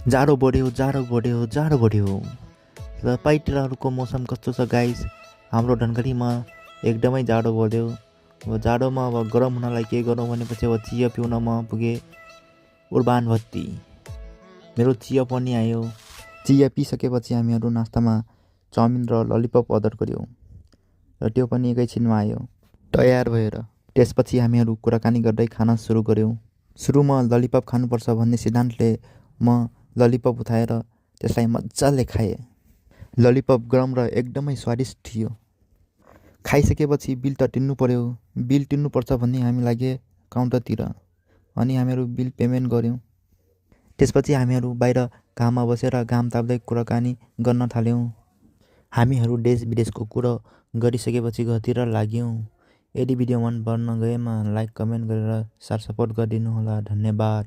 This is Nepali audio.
जाडो बढ्यो जाडो बढ्यो जाडो बढ्यो। तपाईँतिरहरूको मौसम कस्तो छ गाइस? हाम्रो धनगढीमा एकदमै जाडो बढ्यो। अब जाडोमा अब गरम हुनलाई के गरौँ भनेपछि अब चिया पिउन म पुगेँ उर्बान भत्ती। मेरो चिया पनि आयो। चिया पिसकेपछि हामीहरू नास्तामा चाउमिन र ललिपप अर्डर गऱ्यौँ र त्यो पनि एकैछिनमा आयो तयार भएर। त्यसपछि हामीहरू कुराकानी गर्दै खाना सुरु गऱ्यौँ। सुरुमा ललिपप खानुपर्छ भन्ने सिद्धान्तले म ललिपप उठाएर त्यसलाई मजाले खाएँ। ललिपप गरम र एकदमै स्वादिष्ट थियो। खाइसकेपछि बिल त तिर्नु पर्यो। बिल तिर्नुपर्छ भन्ने हामी लागे काउन्टरतिर अनि हामीहरू बिल पेमेन्ट गऱ्यौँ। त्यसपछि हामीहरू बाहिर घाममा बसेर घाम ताप्दै कुराकानी गर्न थाल्यौँ। हामीहरू देश विदेशको कुरो गरिसकेपछि घरतिर लाग्यौँ। यदि भिडियो मन पर्न गएमा लाइक कमेन्ट गरेर साथ सपोर्ट गरिदिनु होला। धन्यवाद।